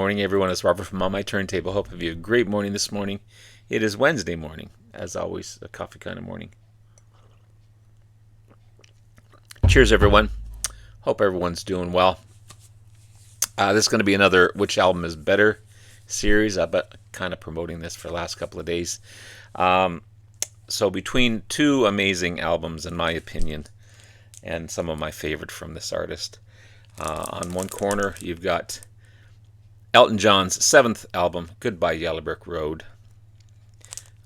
morning, everyone. It's Robert from On My Turntable. Hope you have a great morning this morning. It is Wednesday morning, as always, a coffee kind of morning. Cheers, everyone. Hope everyone's doing well. This is going to be another Which Album is Better series. I've been kind of promoting this for the last couple of days. So between two amazing albums, in my opinion, and some of my favorite from this artist, on one corner you've got Elton John's 7th album, Goodbye Yellow Brick Road.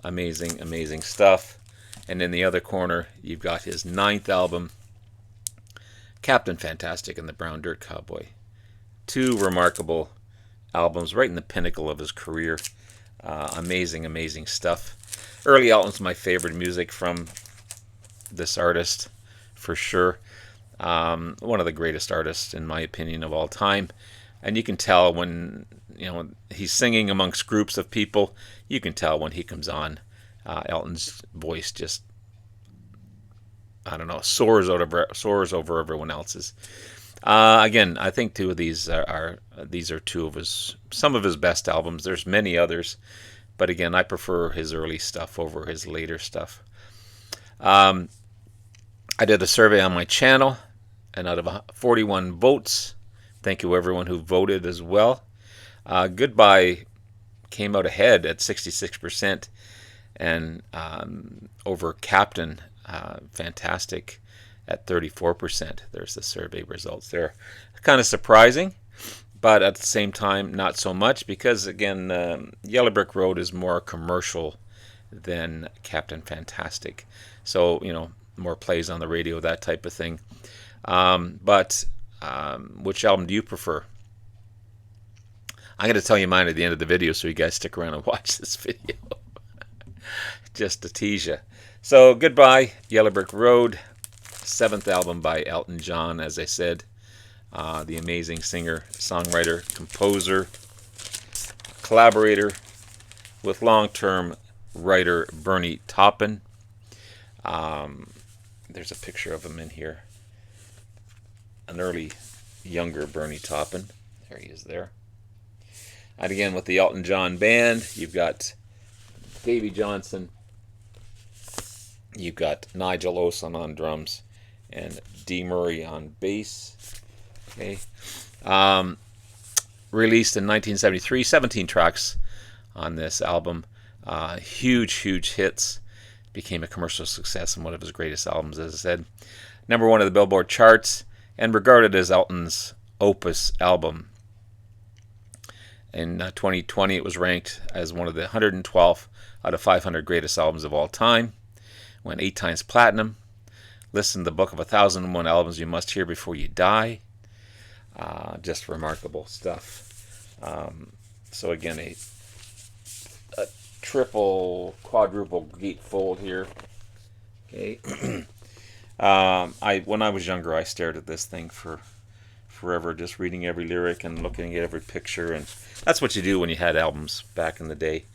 Amazing, amazing stuff. And in the other corner, you've got his 9th album, Captain Fantastic and the Brown Dirt Cowboy. Two remarkable albums, right in the pinnacle of his career. Amazing, amazing stuff. Early Elton's my favorite music from this artist, for sure. One of the greatest artists, in my opinion, of all time. And you can tell when he's singing amongst groups of people. You can tell when he comes on. Elton's voice just, soars over everyone else's. Again, I think two of these are some of his best albums. There's many others, but again, I prefer his early stuff over his later stuff. I did a survey on my channel, and out of 41 votes, thank you everyone who voted as well. Goodbye came out ahead at 66%, and over Captain Fantastic at 34%. There's the survey results there. Kind of surprising, but at the same time, not so much, because again, Yellow Brick Road is more commercial than Captain Fantastic. So, more plays on the radio, that type of thing. But which album do you prefer? I'm going to tell you mine at the end of the video, so you guys stick around and watch this video. Just to tease you. So, Goodbye Yellow Brick Road, 7th album by Elton John, as I said. The amazing singer, songwriter, composer, collaborator with long-term writer Bernie Taupin. There's a picture of him in here. An early, younger Bernie Taupin. There he is there. And again, with the Elton John Band, you've got Davey Johnson, you've got Nigel Olsson on drums, and Dee Murray on bass. Okay. Released in 1973, 17 tracks on this album. Huge, huge hits. Became a commercial success and one of his greatest albums, as I said. Number 1 of the Billboard charts, and regarded as Elton's opus album. In 2020, it was ranked as one of the 112 out of 500 greatest albums of all time. Went 8 times platinum. Listed in the book of 1,001 albums you must hear before you die. Just remarkable stuff. So again, a triple, quadruple gatefold here. Okay. When I was younger, I stared at this thing for forever, just reading every lyric and looking at every picture, and that's what you do when you had albums back in the day.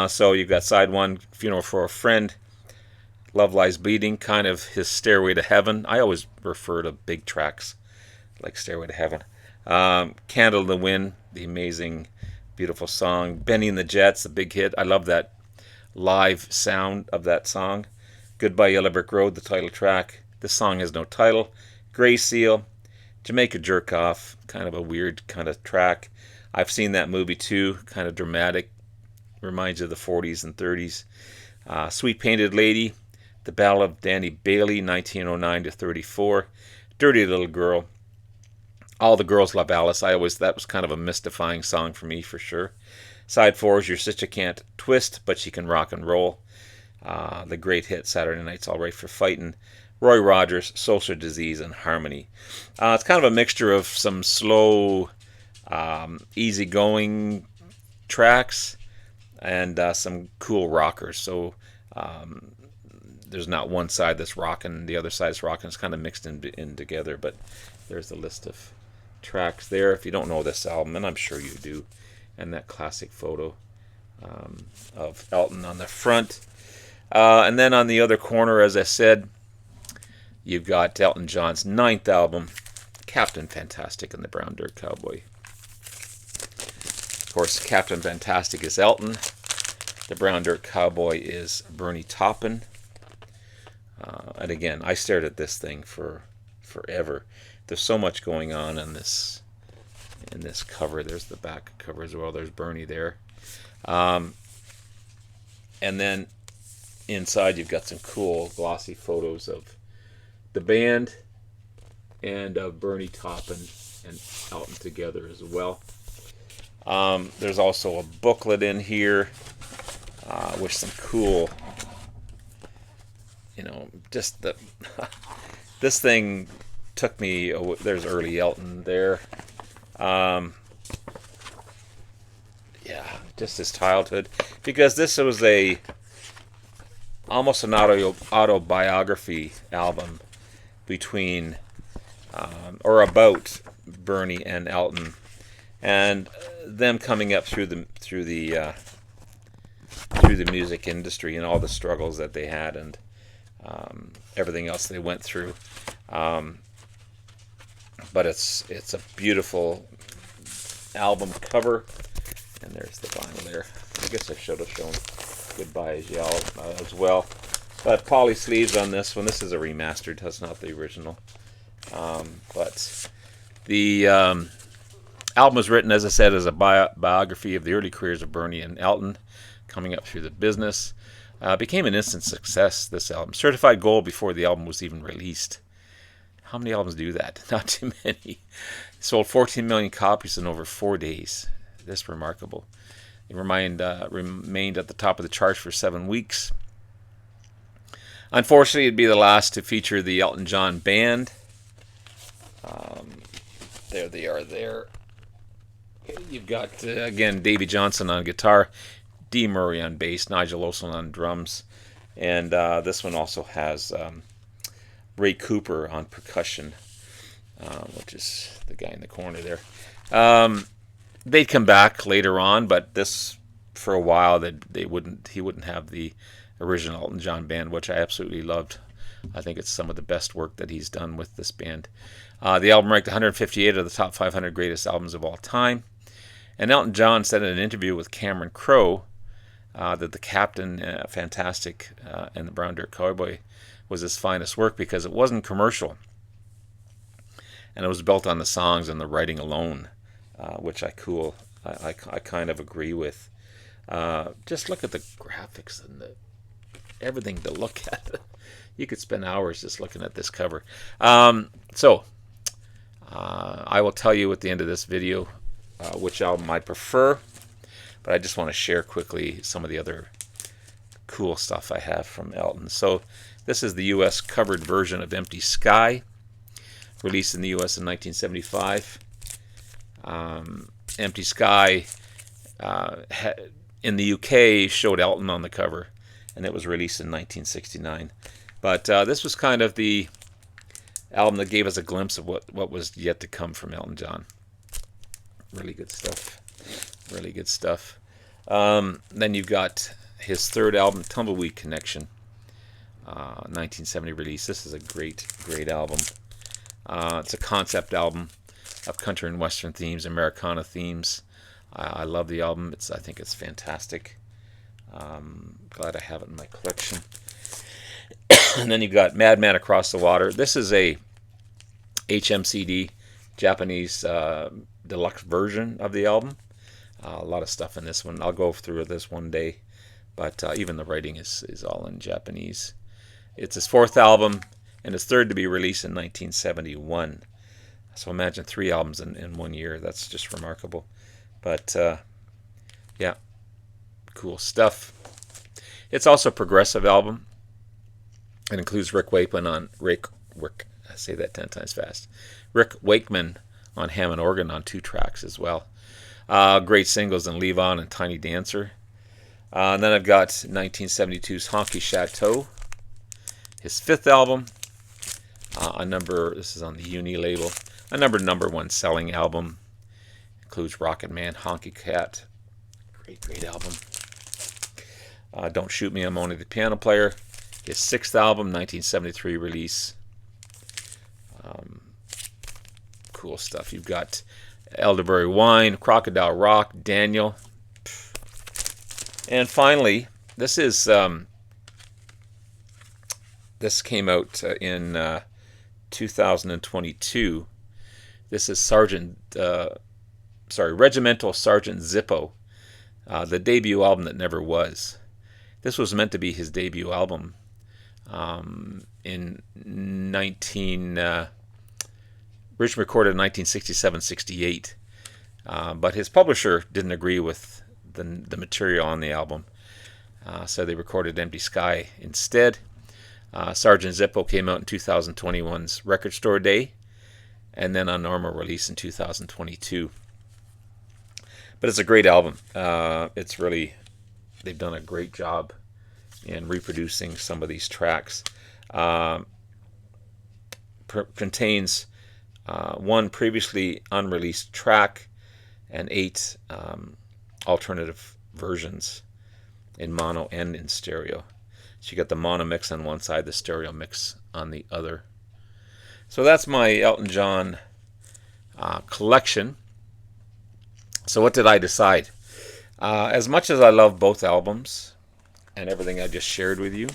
So you've got side 1, Funeral for a Friend, Love Lies Bleeding, kind of his Stairway to Heaven. I always refer to big tracks like Stairway to Heaven. Candle in the Wind, the amazing, beautiful song. Benny and the Jets, the big hit. I love that live sound of that song. Goodbye Yellow Brick Road, the title track. This song has no title. Gray Seal, Jamaica Jerk Off, kind of a weird kind of track. I've seen that movie too, kind of dramatic. Reminds you of the 40s and 30s. Sweet Painted Lady, The Ballad of Danny Bailey, 1909 to 34. Dirty Little Girl, All the Girls Love Alice. That was kind of a mystifying song for me, for sure. Side 4 is Your Sister Can't Twist, But She Can Rock and Roll. The great hit Saturday Night's All Right for Fightin'. Roy Rogers, Social Disease, and Harmony. It's kind of a mixture of some slow, easygoing tracks and some cool rockers. So there's not one side that's rocking, the other side's rocking. It's kind of mixed in together, but there's a list of tracks there if you don't know this album, and I'm sure you do. And that classic photo of Elton on the front. And then on the other corner, as I said, you've got Elton John's 9th album, Captain Fantastic and the Brown Dirt Cowboy. Of course, Captain Fantastic is Elton. The Brown Dirt Cowboy is Bernie Taupin. And again, I stared at this thing for forever. There's so much going on in this cover. There's the back cover as well. There's Bernie there. And then inside you've got some cool glossy photos of the band and of Bernie Taupin and Elton together as well. There's also a booklet in here with some cool, just the this thing took me. There's early Elton there. Yeah, just his childhood, because this was almost an autobiography album between or about Bernie and Elton, and them coming up through the music industry and all the struggles that they had, and everything else they went through. But it's a beautiful album cover, and there's the vinyl there. I guess I should have shown Goodbye as Y'all as well. But poly sleeves on this one. This is a remastered. That's not the original. But the album was written, as I said, as a biography of the early careers of Bernie and Elton, coming up through the business. Became an instant success, this album. Certified gold before the album was even released. How many albums do that? Not too many. Sold 14 million copies in over 4 days. That's remarkable. It remained at the top of the charts for 7 weeks. Unfortunately, it'd be the last to feature the Elton John Band. There they are there. You've got, again, Davy Johnson on guitar, Dee Murray on bass, Nigel Olsson on drums, and this one also has Ray Cooper on percussion, which is the guy in the corner there. They'd come back later on, but this, for a while, he wouldn't have the original Elton John Band, which I absolutely loved. I think it's some of the best work that he's done with this band. The album ranked 158 of the top 500 greatest albums of all time. And Elton John said in an interview with Cameron Crowe that the Captain Fantastic and the Brown Dirt Cowboy was his finest work because it wasn't commercial. And it was built on the songs and the writing alone, which I kind of agree with. Just look at the graphics and everything to look at. You could spend hours just looking at this cover. So I will tell you at the end of this video which album I prefer, but I just want to share quickly some of the other cool stuff I have from Elton. So this is the U.S. covered version of Empty Sky, released in the U.S. in 1975. Empty Sky in the U.K. showed Elton on the cover, and it was released in 1969. But this was kind of the album that gave us a glimpse of what was yet to come from Elton John. Really good stuff. Really good stuff. Then you've got his third album, Tumbleweed Connection, 1970 release. This is a great album. It's a concept album of country and western themes, Americana themes. I love the album. I think it's fantastic. Glad I have it in my collection. And then you've got Madman Across the Water. This is a HMCD, Japanese deluxe version of the album. A lot of stuff in this one. I'll go through this one day, but even the writing is all in Japanese. It's his fourth album and his third to be released in 1971. So imagine 3 albums in 1 year. That's just remarkable. But yeah, cool stuff. It's also a progressive album. It includes Rick Wakeman on I say that 10 times fast. Rick Wakeman on Hammond organ on 2 tracks as well. Great singles in Leave On and Tiny Dancer. And then I've got 1972's Honky Chateau, his 5th album. This is on the Uni label. A number 1 selling album. Includes Rocket Man, Honky Cat. Great album. Don't Shoot Me, I'm Only the Piano Player. His 6th album, 1973 release. Cool stuff. You've got Elderberry Wine, Crocodile Rock, Daniel. And finally, this came out in 2022. This is Regimental Sergeant Zippo, the debut album that never was. This was meant to be his debut album in originally recorded in 1967-68. But his publisher didn't agree with the material on the album, so they recorded Empty Sky instead. Sergeant Zippo came out in 2021's Record Store Day, and then on normal release in 2022. But it's a great album. They've done a great job in reproducing some of these tracks. Contains one previously unreleased track and 8 alternative versions in mono and in stereo. So you got the mono mix on one side, the stereo mix on the other. So that's my Elton John collection. So what did I decide? As much as I love both albums and everything I just shared with you,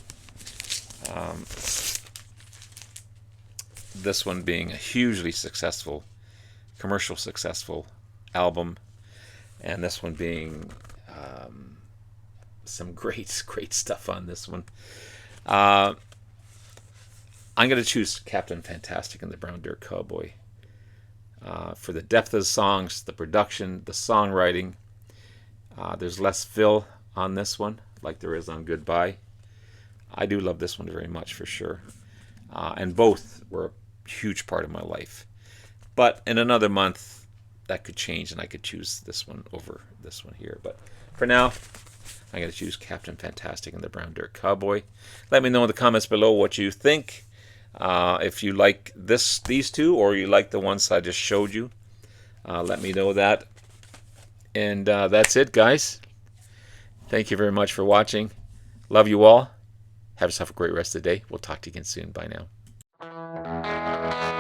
this one being a hugely successful, commercial successful album, and this one being some great stuff on this one. I'm going to choose Captain Fantastic and the Brown Dirt Cowboy for the depth of the songs, the production, the songwriting. There's less fill on this one, like there is on Goodbye. I do love this one very much, for sure. And both were a huge part of my life. But in another month, that could change, and I could choose this one over this one here. But for now, I'm going to choose Captain Fantastic and the Brown Dirt Cowboy. Let me know in the comments below what you think. If you like these two, or you like the ones I just showed you, let me know that. And that's it, guys. Thank you very much for watching. Love you all. Have yourself a great rest of the day. We'll talk to you again soon. Bye now.